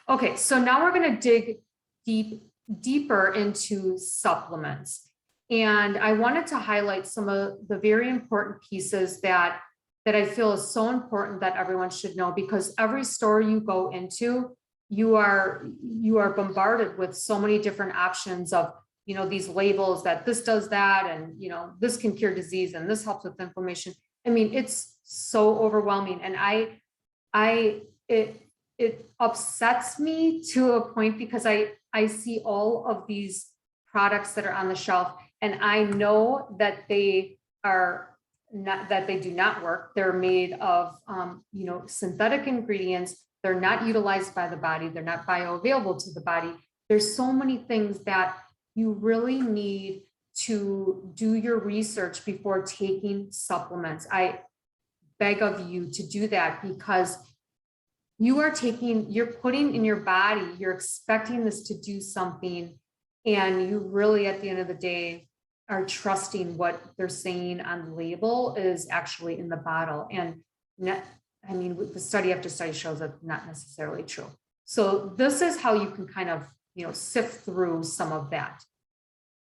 Okay, so now we're going to dig deeper into supplements. And I wanted to highlight some of the very important pieces that I feel is so important that everyone should know, because every store you go into, you are bombarded with so many different options of, these labels that this does that, and, this can cure disease and this helps with inflammation. I mean, it's so overwhelming. And it upsets me to a point, because I see all of these products that are on the shelf, and I know that they are not, that they do not work. They're made of, synthetic ingredients. They're not utilized by the body. They're not bioavailable to the body. There's so many things that you really need to do your research before taking supplements. I beg of you to do that, because you're putting in your body, you're expecting this to do something, and you really, at the end of the day, are trusting what they're saying on the label is actually in the bottle. And the study after study shows that's not necessarily true. So this is how you can kind of, sift through some of that.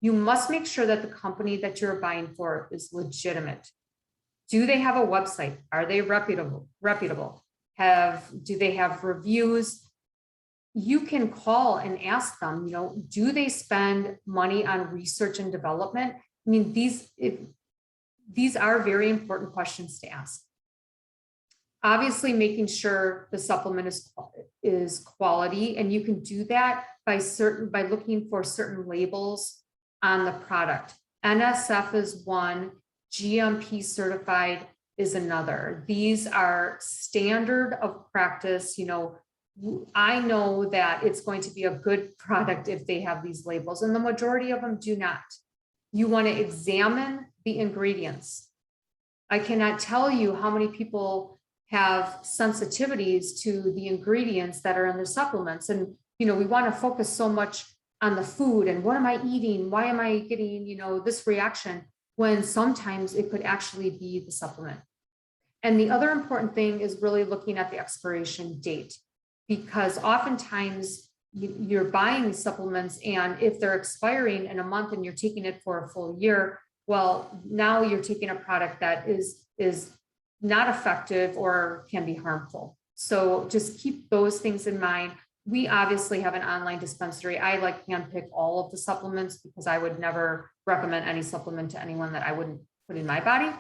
You must make sure that the company that you're buying for is legitimate. Do they have a website? Are they reputable? Do they have reviews? You can call and ask them, do they spend money on research and development? I mean, these are very important questions to ask. Obviously, making sure the supplement is quality, and you can do that by looking for certain labels on the product. NSF is one, GMP certified is another. These are standard of practice. I know that it's going to be a good product if they have these labels, and the majority of them do not. You want to examine the ingredients. I cannot tell you how many people have sensitivities to the ingredients that are in their supplements. And, we want to focus so much on the food and what am I eating? Why am I getting, this reaction, when sometimes it could actually be the supplement. And the other important thing is really looking at the expiration date, because oftentimes you're buying these supplements, and if they're expiring in a month and you're taking it for a full year, well, now you're taking a product that is not effective or can be harmful. So just keep those things in mind. We obviously have an online dispensary. I handpick all of the supplements, because I would never recommend any supplement to anyone that I wouldn't put in my body.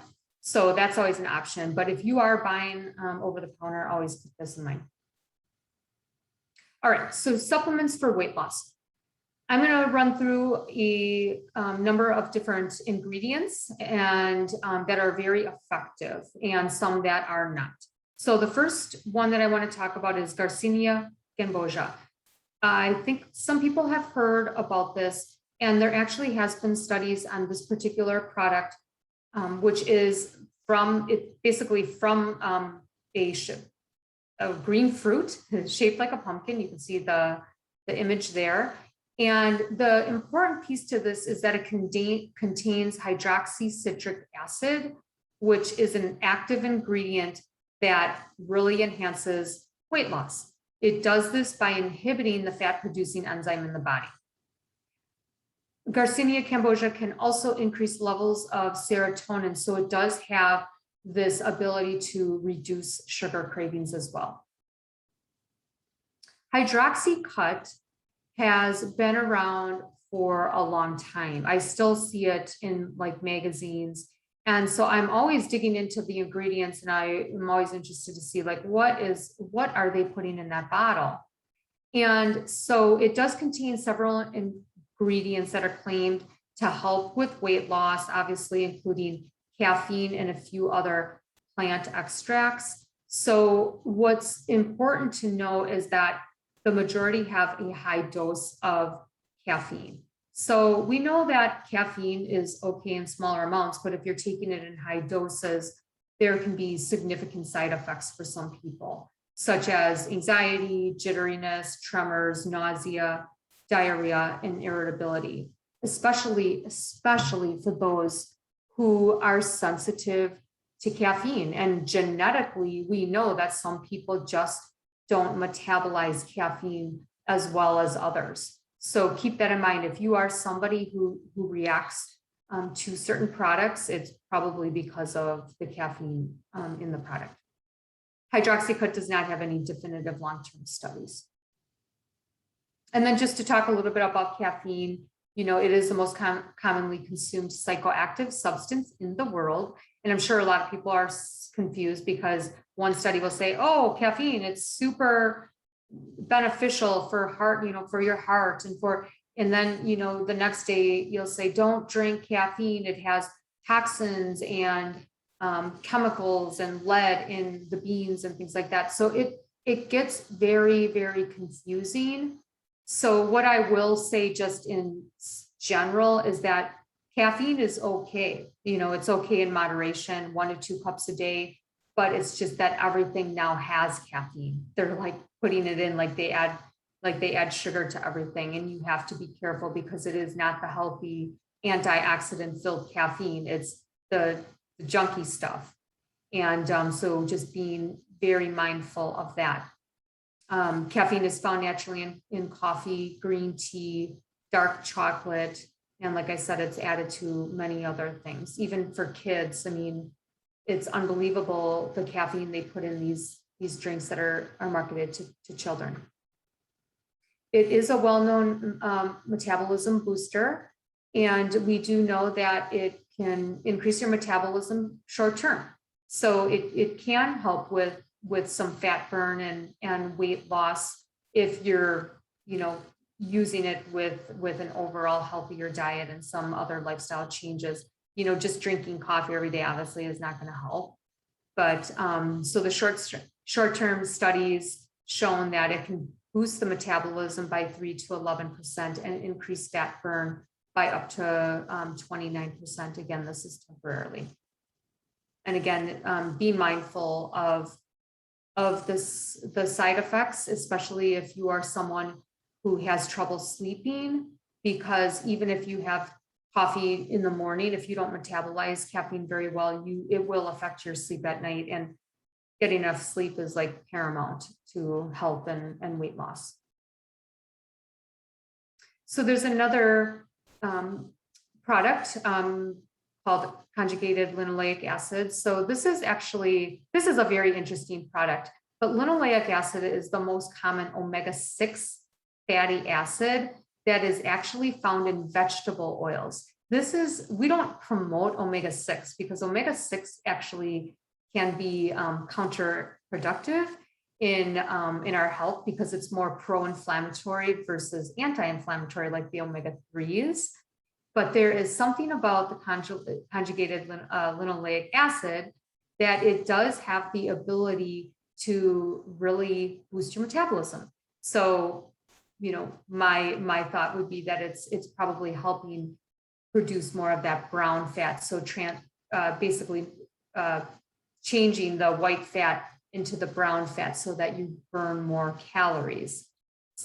So that's always an option. But if you are buying over the counter, always keep this in mind. All right, so supplements for weight loss. I'm going to run through a number of different ingredients and that are very effective, and some that are not. So the first one that I want to talk about is Garcinia cambogia. I think some people have heard about this, and there actually has been studies on this particular product, which is basically from a green fruit shaped like a pumpkin. You can see the image there. And the important piece to this is that it contains hydroxycitric acid, which is an active ingredient that really enhances weight loss. It does this by inhibiting the fat-producing enzyme in the body. Garcinia cambogia can also increase levels of serotonin, so it does have this ability to reduce sugar cravings as well. Hydroxycut has been around for a long time. I still see it in magazines. And so I'm always digging into the ingredients, and I am always interested to see what are they putting in that bottle? And so it does contain several ingredients that are claimed to help with weight loss, obviously including caffeine and a few other plant extracts. So what's important to know is that the majority have a high dose of caffeine. So we know that caffeine is okay in smaller amounts, but if you're taking it in high doses, there can be significant side effects for some people, such as anxiety, jitteriness, tremors, nausea, diarrhea, and irritability, especially for those who are sensitive to caffeine. And genetically, we know that some people just don't metabolize caffeine as well as others. So keep that in mind. If you are somebody who reacts to certain products, it's probably because of the caffeine in the product. Hydroxycut does not have any definitive long-term studies. And then just to talk a little bit about caffeine, you know, it is the most commonly consumed psychoactive substance in the world. And I'm sure a lot of people are confused because one study will say, oh, caffeine, it's super beneficial for heart, you know, for your heart and then, you know, the next day you'll say, don't drink caffeine. It has toxins and chemicals and lead in the beans and things like that. So it gets very, very confusing. So what I will say just in general is that caffeine is okay. You know, it's okay in moderation, 1 to 2 cups a day, but it's just that everything now has caffeine. They're like putting it in like they add sugar to everything. And you have to be careful because it is not the healthy antioxidant filled caffeine. It's the junky stuff. And so just being very mindful of that. Caffeine is found naturally in coffee, green tea, dark chocolate. And like I said, it's added to many other things, even for kids. I mean, it's unbelievable the caffeine they put in these drinks that are marketed to children. It is a well-known metabolism booster. And we do know that it can increase your metabolism short-term. So it can help with some fat burn and weight loss if you're, you know, using it with an overall healthier diet and some other lifestyle changes. You know, just drinking coffee every day obviously is not going to help. But so the short-term studies shown that it can boost the metabolism by 3 to 11% and increase fat burn by up to 29%. Again, this is temporarily. And again, be mindful of the side effects, especially if you are someone who has trouble sleeping, because even if you have coffee in the morning, if you don't metabolize caffeine very well, it will affect your sleep at night, and getting enough sleep is like paramount to health and weight loss. So there's another product called conjugated linoleic acid. So this is a very interesting product, but linoleic acid is the most common omega-6 fatty acid that is actually found in vegetable oils. We don't promote omega-6 because omega-6 actually can be counterproductive in our health because it's more pro-inflammatory versus anti-inflammatory like the omega-3s. But there is something about the conjugated linoleic acid that it does have the ability to really boost your metabolism. So, you know, my thought would be that it's probably helping produce more of that brown fat. So basically changing the white fat into the brown fat so that you burn more calories.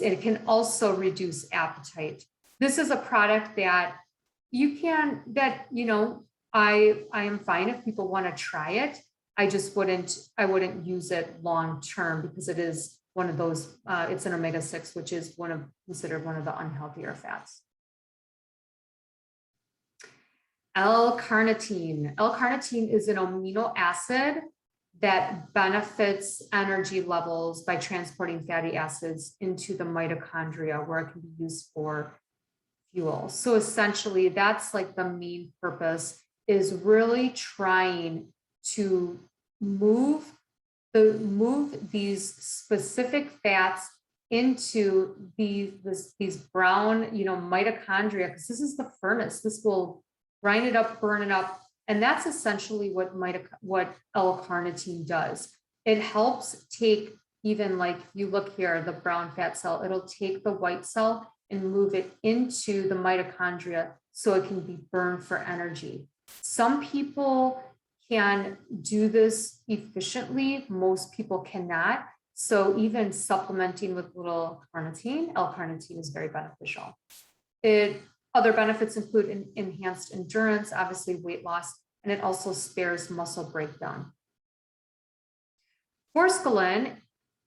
It can also reduce appetite. This is a product that you know, I am fine if people want to try it. I wouldn't use it long term because it is one of those, it's an omega-6, which is considered one of the unhealthier fats. L-carnitine. L-carnitine is an amino acid that benefits energy levels by transporting fatty acids into the mitochondria where it can be used for fuel. So essentially that's like the main purpose, is really trying to move these specific fats into these brown, you know, mitochondria, because this is the furnace. This will grind it up, burn it up. And that's essentially what L-carnitine does. It helps take, even like you look here, the brown fat cell, it'll take the white cell and move it into the mitochondria so it can be burned for energy. Some people can do this efficiently, most people cannot. So even supplementing with little carnitine, L-carnitine is very beneficial. Other benefits include enhanced endurance, obviously weight loss, and it also spares muscle breakdown. Forskolin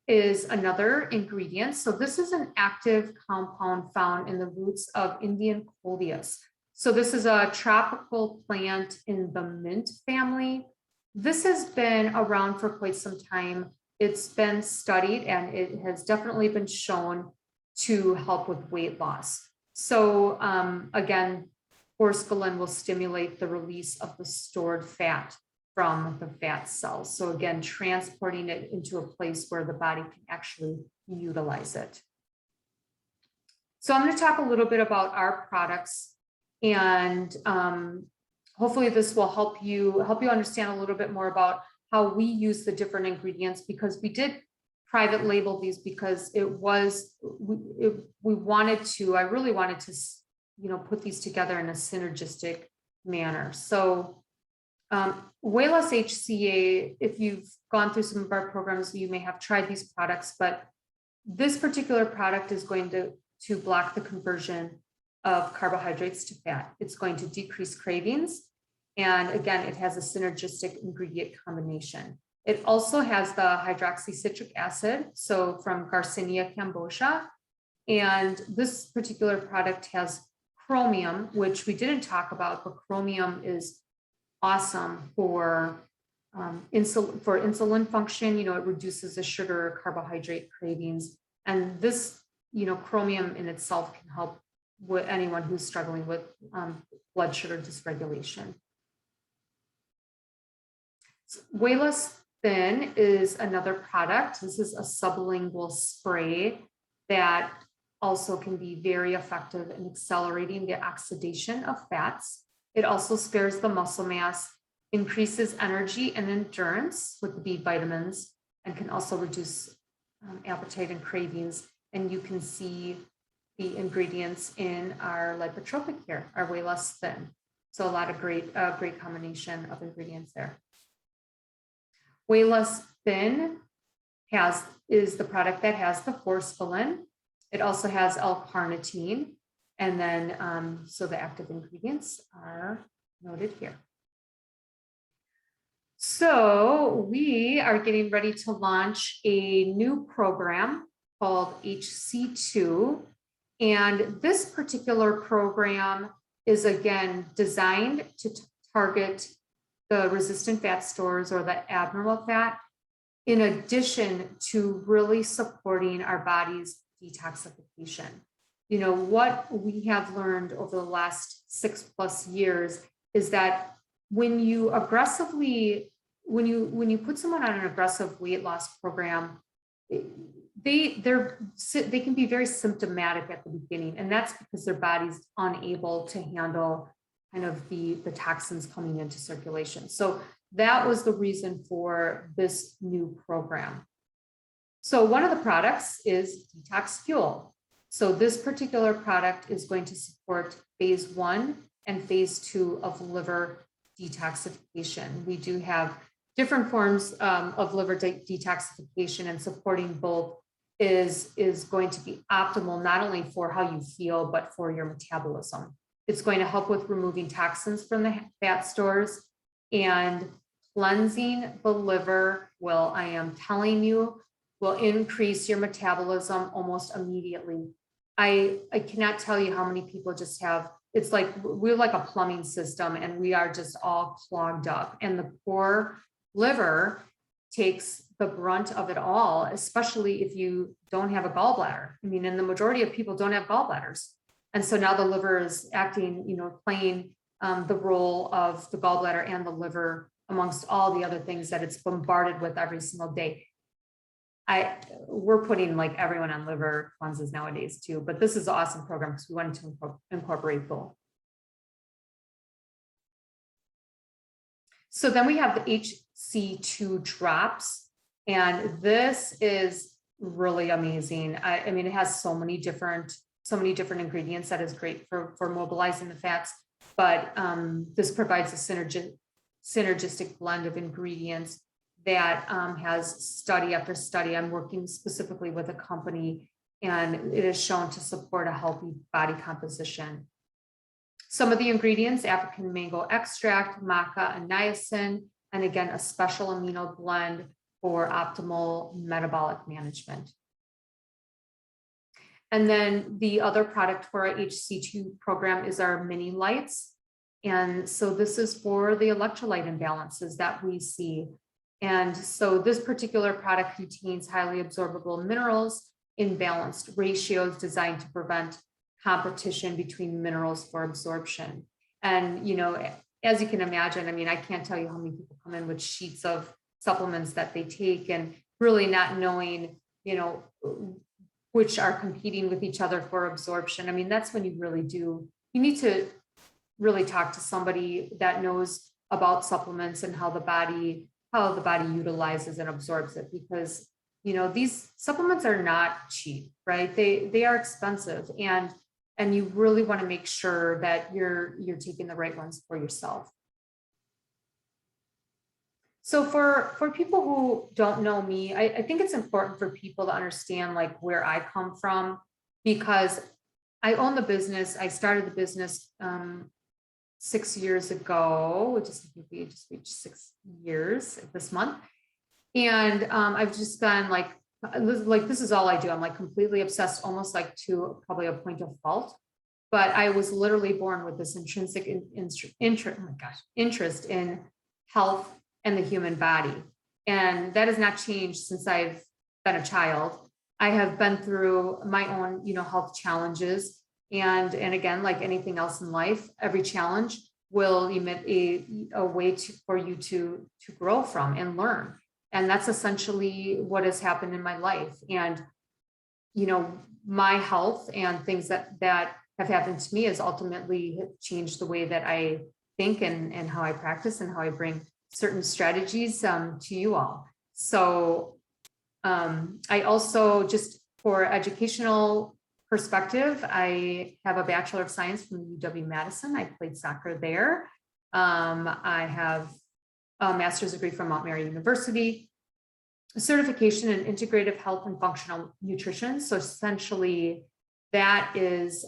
is another ingredient. So this is an active compound found in the roots of Indian coleus. So this is a tropical plant in the mint family. This has been around for quite some time. It's been studied and it has definitely been shown to help with weight loss. So again, forskolin will stimulate the release of the stored fat from the fat cells. So again, transporting it into a place where the body can actually utilize it. So I'm going to talk a little bit about our products, and hopefully this will help you understand a little bit more about how we use the different ingredients, because we did private label these because I really wanted to, put these together in a synergistic manner. So Waylos HCA, if you've gone through some of our programs, you may have tried these products, but this particular product is going to block the conversion of carbohydrates to fat. It's going to decrease cravings. And again, it has a synergistic ingredient combination. It also has the hydroxycitric acid, so from Garcinia cambogia. And this particular product has chromium, which we didn't talk about, but chromium is awesome for insulin function. It reduces the sugar carbohydrate cravings. And this, chromium in itself can help with anyone who's struggling with blood sugar dysregulation. Waylos Thin is another product. This is a sublingual spray that also can be very effective in accelerating the oxidation of fats. It also spares the muscle mass, increases energy and endurance with the B vitamins, and can also reduce appetite and cravings. And you can see the ingredients in our lipotropic here, our Waylos Thin. So a lot of great combination of ingredients there. Waylos Thin is the product that has the forskolin. It also has L-carnitine. And then, so the active ingredients are noted here. So we are getting ready to launch a new program called HC2. And this particular program is, again, designed to target the resistant fat stores or the abnormal fat, in addition to really supporting our body's detoxification. What we have learned over the last 6+ years is that when you put someone on an aggressive weight loss program, they can be very symptomatic at the beginning, and that's because their body's unable to handle kind of the toxins coming into circulation. So that was the reason for this new program. So one of the products is Detox Fuel. So this particular product is going to support phase 1 and phase 2 of liver detoxification. We do have different forms of liver detoxification, and supporting both is going to be optimal, not only for how you feel, but for your metabolism. It's going to help with removing toxins from the fat stores, and cleansing the liver will, I am telling you, will increase your metabolism almost immediately. I cannot tell you how many people just have, it's like, we're like a plumbing system and we are just all clogged up, and the poor liver takes the brunt of it all, especially if you don't have a gallbladder. And the majority of people don't have gallbladders. And so now the liver is acting, playing the role of the gallbladder and the liver amongst all the other things that it's bombarded with every single day. We're putting like everyone on liver cleanses nowadays too, but this is an awesome program because we wanted to incorporate both. So then we have the HC2 drops, and this is really amazing. It has so many different ingredients that is great for mobilizing the fats, but this provides a synergistic blend of ingredients that has study after study. I'm working specifically with a company, and it is shown to support a healthy body composition. Some of the ingredients: African mango extract, maca and niacin, and again, a special amino blend for optimal metabolic management. And then the other product for our HC2 program is our mini lights. And so this is for the electrolyte imbalances that we see. And so this particular product contains highly absorbable minerals in balanced ratios designed to prevent competition between minerals for absorption. And, you know, as you can imagine, I mean, I can't tell you how many people come in with sheets of supplements that they take and really not knowing, you know, which are competing with each other for absorption. I mean, that's when you really do, you need to really talk to somebody that knows about supplements and how the body utilizes and absorbs it, because, you know, these supplements are not cheap, right? They are expensive, and you really want to make sure that you're taking the right ones for yourself. So for people who don't know me, I think it's important for people to understand like where I come from, because I own the business. I started the business 6 years ago, which is, I think we just reached 6 years this month. And I've just been like, this is all I do. I'm like completely obsessed, almost like to probably a point of fault. But I was literally born with this intrinsic interest in health and the human body. And that has not changed since I've been a child. I have been through my own, you know, health challenges. And again, like anything else in life, every challenge will emit a way for you to grow from and learn. And that's essentially what has happened in my life. And, you know, my health and things that have happened to me has ultimately changed the way that I think and how I practice and how I bring certain strategies to you all. So I also, just for educational perspective, I have a Bachelor of Science from UW-Madison. I played soccer there. I have a master's degree from Mount Mary University, a certification in integrative health and functional nutrition. So essentially that is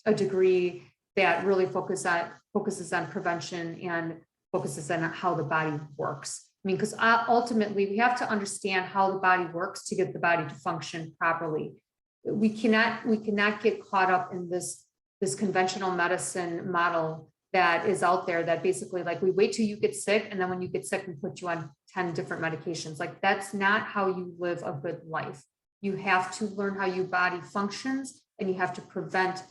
a degree that really focuses on prevention and focuses on how the body works. I mean, because ultimately we have to understand how the body works to get the body to function properly. We cannot get caught up in this conventional medicine model that is out there, that basically like we wait till you get sick, and then when you get sick we put you on 10 different medications. Like that's not how you live a good life. You have to learn how your body functions, and you have to prevent,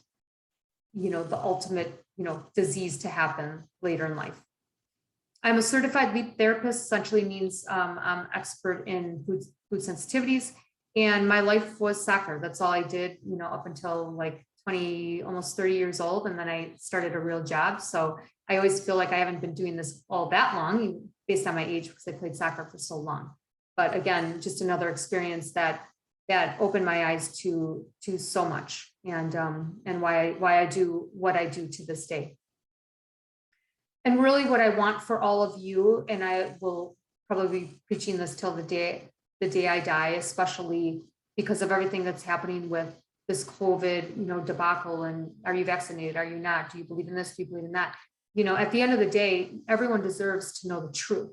you know, the ultimate, you know, disease to happen later in life. I'm a certified leap therapist, essentially means I'm expert in food sensitivities, and my life was soccer. That's all I did, you know, up until like 20, almost 30 years old. And then I started a real job. So I always feel like I haven't been doing this all that long based on my age, because I played soccer for so long. But again, just another experience that opened my eyes to so much, and why I do what I do to this day. And really what I want for all of you, and I will probably be preaching this till the day I die, especially because of everything that's happening with this COVID, you know, debacle, and are you vaccinated? Are you not? Do you believe in this? Do you believe in that? You know, at the end of the day, everyone deserves to know the truth.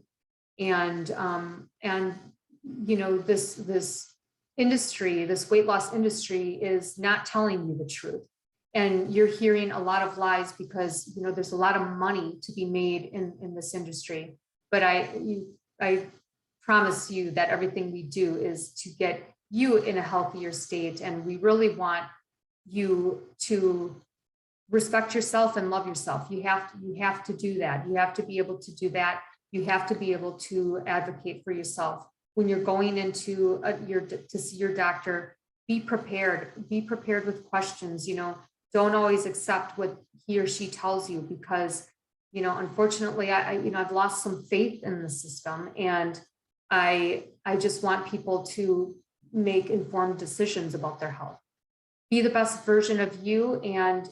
And you know, this industry, this weight loss industry is not telling you the truth. And you're hearing a lot of lies because, you know, there's a lot of money to be made in this industry. But I promise you that everything we do is to get you in a healthier state. And we really want you to respect yourself and love yourself. You have to do that. You have to be able to do that. You have to be able to advocate for yourself. When you're going into to see your doctor, be prepared with questions. You know, don't always accept what he or she tells you, because, you know, unfortunately, I've lost some faith in the system, and I just want people to make informed decisions about their health. Be the best version of you, and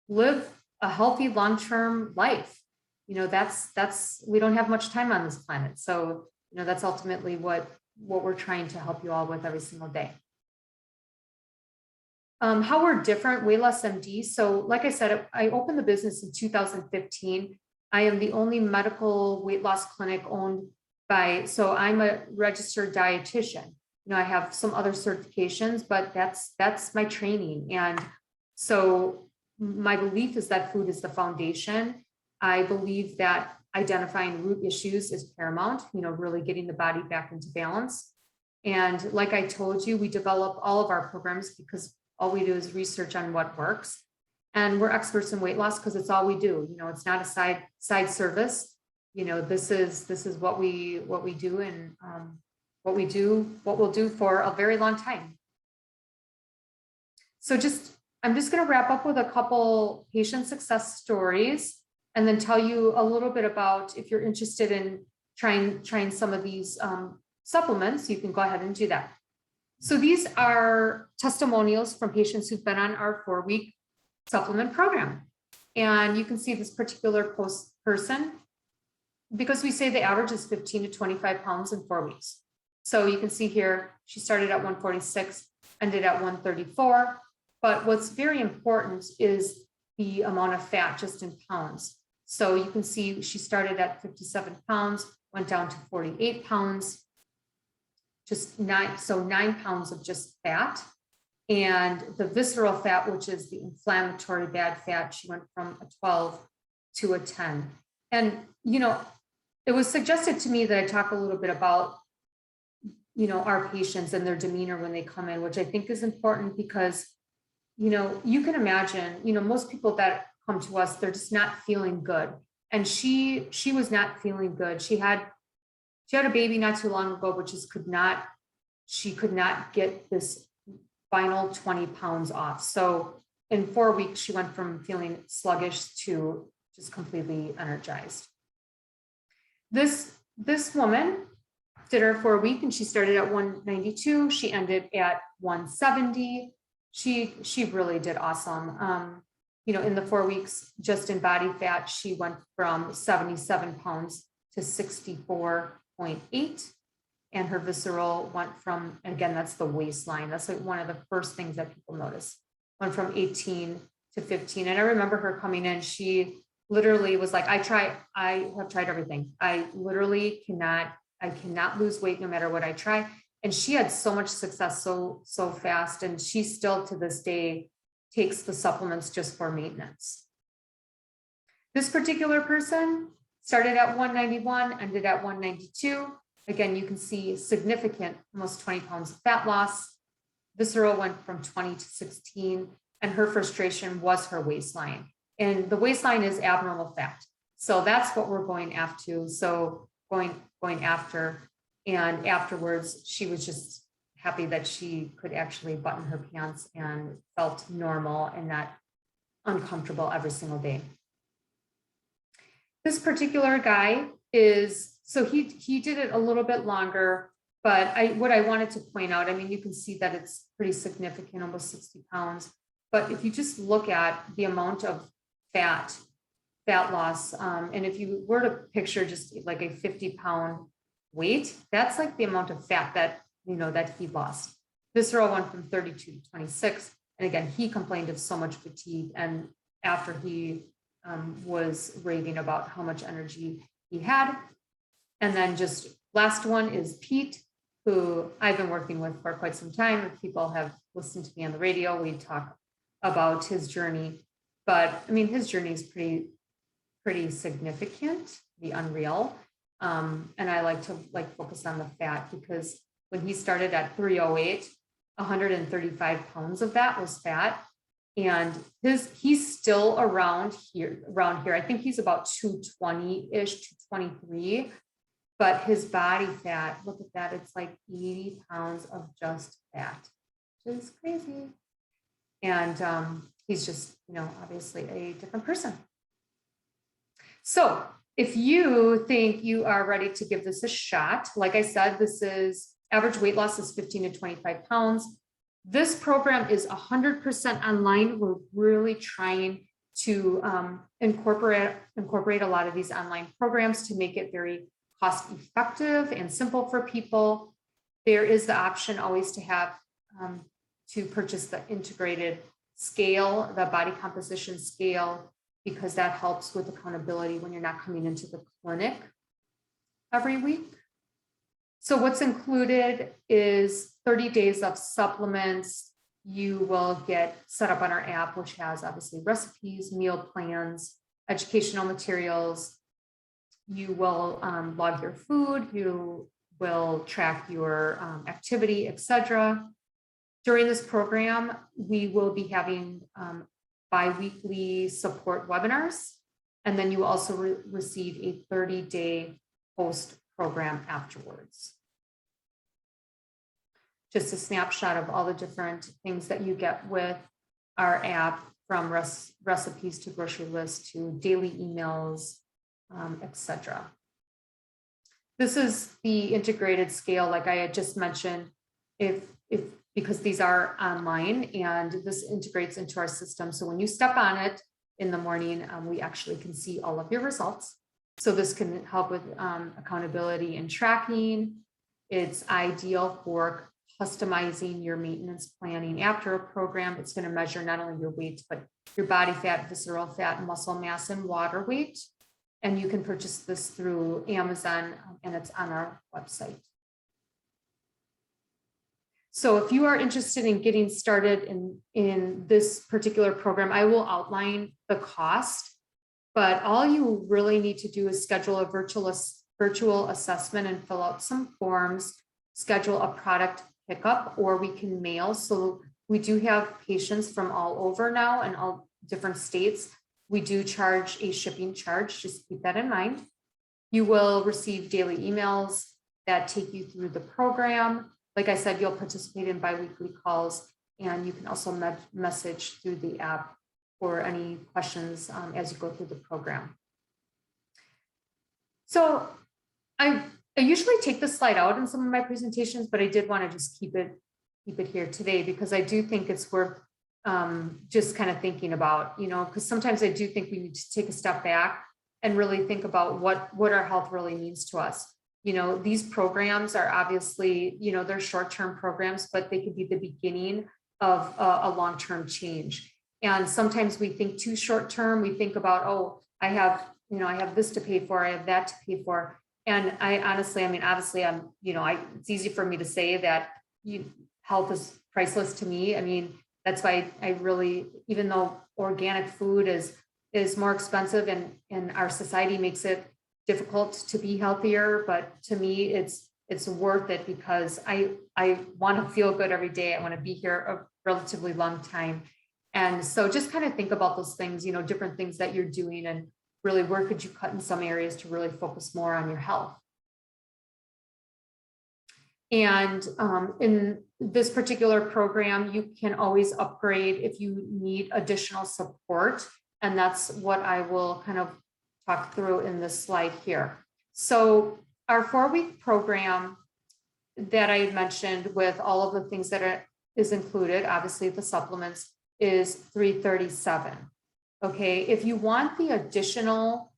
live a healthy long-term life. You know, that's we don't have much time on this planet. So, you know, that's ultimately what we're trying to help you all with every single day. How we're different, Weight Loss MD. So like I said, I opened the business in 2015. I am the only medical weight loss clinic owned so I'm a registered dietitian. I have some other certifications, but that's my training. And so my belief is that food is the foundation. I believe that identifying root issues is paramount, really getting the body back into balance. And like I told you, we develop all of our programs because all we do is research on what works. And we're experts in weight loss because it's all we do. It's not a side service. This is what we do, and what we'll do for a very long time. So I'm just going to wrap up with a couple patient success stories, and then tell you a little bit about, if you're interested in trying some of these supplements, you can go ahead and do that. So these are testimonials from patients who've been on our 4-week supplement program. And you can see this particular person, because we say the average is 15 to 25 pounds in 4 weeks. So you can see here, she started at 146, ended at 134. But what's very important is the amount of fat just in pounds. So you can see she started at 57 pounds, went down to 48 pounds, just 9 pounds of just fat. And the visceral fat, which is the inflammatory bad fat, she went from a 12 to a 10. And, it was suggested to me that I talk a little bit about, our patients and their demeanor when they come in, which I think is important because, you can imagine, most people that come to us, they're just not feeling good. And she was not feeling good. She had a baby not too long ago, but she could not get this final 20 pounds off. So in 4 weeks, she went from feeling sluggish to just completely energized. This woman did her 4 week, and she started at 192. She ended at 170. She really did awesome. In the 4 weeks, just in body fat, she went from 77 pounds to 64.8. And her visceral went from, again, that's the waistline. That's like one of the first things that people notice. Went from 18 to 15. And I remember her coming in, she literally was like, I have tried everything. I cannot lose weight no matter what I try. And she had so much success so fast. And she still to this day takes the supplements just for maintenance. This particular person started at 191, ended at 192. Again, you can see significant, almost 20 pounds of fat loss. Visceral went from 20 to 16, and her frustration was her waistline. And the waistline is abnormal fat. So that's what we're going after. So going after, and afterwards, she was just happy that she could actually button her pants and felt normal and not uncomfortable every single day. This particular guy so he did it a little bit longer, but what I wanted to point out, you can see that it's pretty significant, almost 60 pounds. But if you just look at the amount of fat loss, and if you were to picture just like a 50-pound weight, that's like the amount of fat that, that he lost. Visceral went from 32 to 26. And again, he complained of so much fatigue. And after he was raving about how much energy he had. And then just last one is Pete, who I've been working with for quite some time. If people have listened to me on the radio, we talk about his journey. But his journey is pretty significant, the unreal. And I like to focus on the fat, because when he started at 308, 135 pounds of that was fat. And he's still around here. I think he's about 220-ish, 223. But his body fat, look at that, it's like 80 pounds of just fat, which is crazy. And he's just, obviously a different person. So if you think you are ready to give this a shot, like I said, this is average weight loss is 15 to 25 pounds. This program is 100% online. We're really trying to incorporate a lot of these online programs to make it very cost effective and simple for people. There is the option always to have to purchase the integrated scale, the body composition scale, because that helps with accountability when you're not coming into the clinic every week. So what's included is 30 days of supplements. You will get set up on our app, which has obviously recipes, meal plans, educational materials. You will log your food, you will track your activity, etc. During this program, we will be having bi-weekly support webinars, and then you also receive a 30-day post-program afterwards. Just a snapshot of all the different things that you get with our app, from recipes to grocery lists to daily emails, etc. This is the integrated scale, like I had just mentioned, because these are online, and this integrates into our system. So when you step on it in the morning, we actually can see all of your results. So this can help with accountability and tracking. It's ideal for customizing your maintenance planning after a program. It's going to measure not only your weight, but your body fat, visceral fat, muscle mass, and water weight. And you can purchase this through Amazon, and it's on our website. So if you are interested in getting started in this particular program, I will outline the cost, but all you really need to do is schedule a virtual assessment and fill out some forms, schedule a product pickup, or we can mail. So we do have patients from all over now and all different states. We do charge a shipping charge, just keep that in mind. You will receive daily emails that take you through the program. Like I said, you'll participate in bi-weekly calls, and you can also message through the app for any questions as you go through the program. So I usually take this slide out in some of my presentations, but I did want to just keep it here today, because I do think it's worth just kind of thinking about, because sometimes I do think we need to take a step back and really think about what our health really means to us. These programs are obviously, they're short-term programs, but they could be the beginning of a long-term change. And sometimes we think too short-term. We think about, oh, I have this to pay for, I have that to pay for. And I honestly, obviously it's easy for me to say that health is priceless to me. That's why I really, even though organic food is more expensive and our society makes it difficult to be healthier, but to me, it's worth it, because I want to feel good every day. I want to be here a relatively long time. And so just kind of think about those things, different things that you're doing, and really where could you cut in some areas to really focus more on your health. And in this particular program, you can always upgrade if you need additional support. And that's what I will kind of talk through in this slide here. So our 4-week program that I had mentioned, with all of the things that is included, obviously the supplements, is $337. Okay, if you want the additional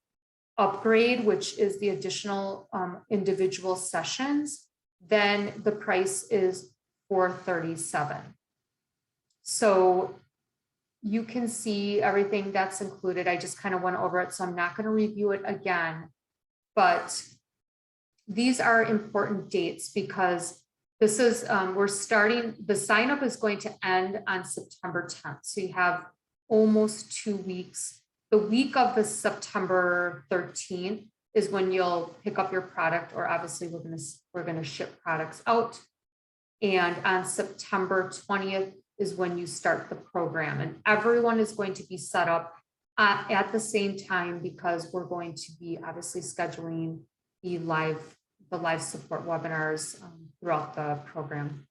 upgrade, which is the additional individual sessions, then the price is $437. So you can see everything that's included. I just kind of went over it, so I'm not going to review it again. But these are important dates, because this is, we're starting, the sign up is going to end on September 10th. So you have almost 2 weeks. The week of the September 13th is when you'll pick up your product, or obviously we're going to ship products out. And on September 20th is when you start the program, and everyone is going to be set up at the same time, because we're going to be obviously scheduling the live support webinars throughout the program.